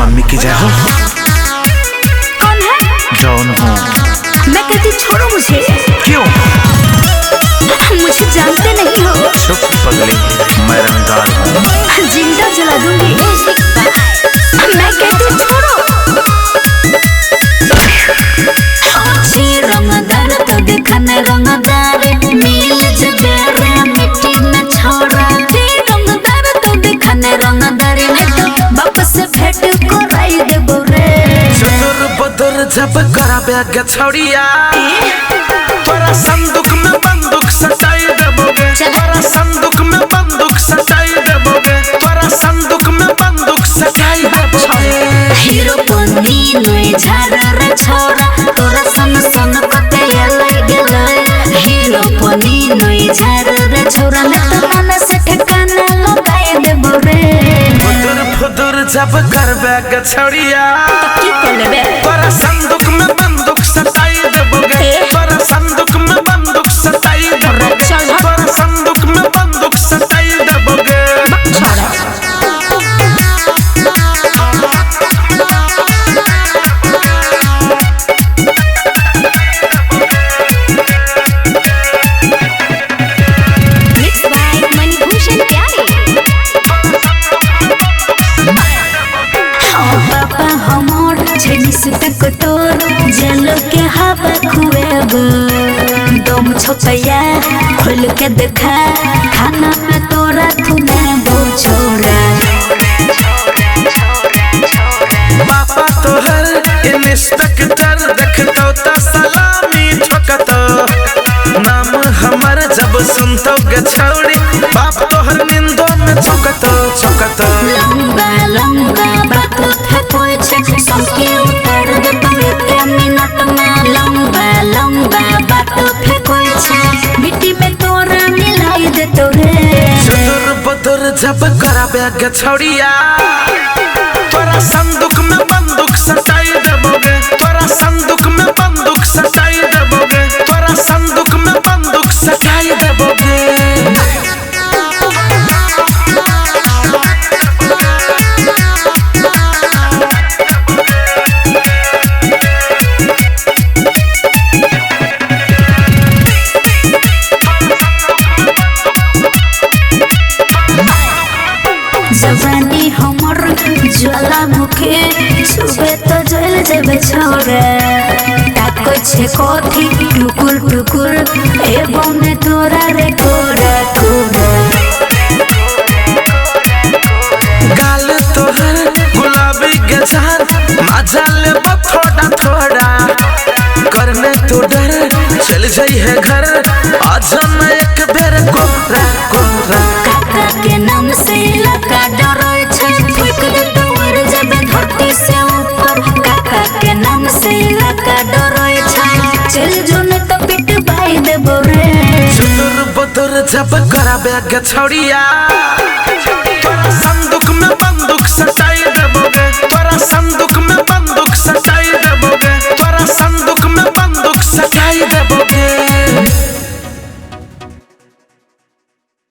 Mummy की जय हो। कौन है? जॉन हूँ। मैं कहती छोड़ो मुझे। क्यों? मुझे जानते नहीं हो। चुप पगली, मैं रंगदार हूँ। जिंदा जला दूंगी। मैं कहती छोड़ो। रंगदार तो दिखने रंगदार मिल जबेरे मिट्टी में छोड़ा। रंगदार तो दिखने रंगदार में तो वापस भेंट को राई देबो रे। चतुर बदर जब कराबे के छोड़िया तोरा संदूक में बंदूक सटाई देबोगे। तोरा संदूक में बंदूक सटाई देबोगे। तोरा संदूक में बंदूक सटाई देबोगे। हीरो पन्नी नई झारा रे छोरा तोरा सन सन कते लई गेले। हीरो पन्नी नई झारा रे छोरा ने तो मन से ठिकाना लगाए देबो रे। फुदुर फुदुर जब करबे के छोड़िया की करबे? तोरा संदूक में बंदूक सटाई देबोगे। तोरा संदूक में बंदूक सटाई देबोगे। तोरा संदूक में बंदूक सटाई देबोगे। कटोर जल के हवा खुएब दम छोटया खोल के देखा खाना में तोरा थुने बो छोरा। पापा तोहर इंस्पेक्टर देखतो त सलामी ठोकतो। नाम हमर जब सुनतो गे छौड़ी बाप तोहर निंदो में छुकतो छुकतो। लंबा लंबा बात है कोई छे सबके उतर दे एक मिनट में। लंबा लंबा बात है कोई छे मिट्टी में तोरा मिलाई दे तोरे। चतुर बदर जब कराबे के छोड़िया तोरा संदूक में बंदूक सटाई देबोगे। तोरा संदूक में बंदूक सटाई देबोगे। तोरा संदूक में बंदूक सटाई देबोगे। जवानी हमर ज्वालामुखी छुबे तो जल जेबे छोरे। ताको छे कथी टुकुर टुकुर ए बने तोरा रे कोरा कोरा। गाल तोहर गुलाबी गजान मजा ले थोड़ा थोड़ा। करने तो डर चल जाई है घर आज मैं एक बेर कोरा कोरा। काका के नाम से लगा डरोय छे फेंक दे तोर जबे धरती से ऊपर। काका के नाम से लगा डरोय छे चल जो ने तो पिट बाई देबो रे। चतुर बदर जब कराबे के छोड़िया तोरा संदूक में बंदूक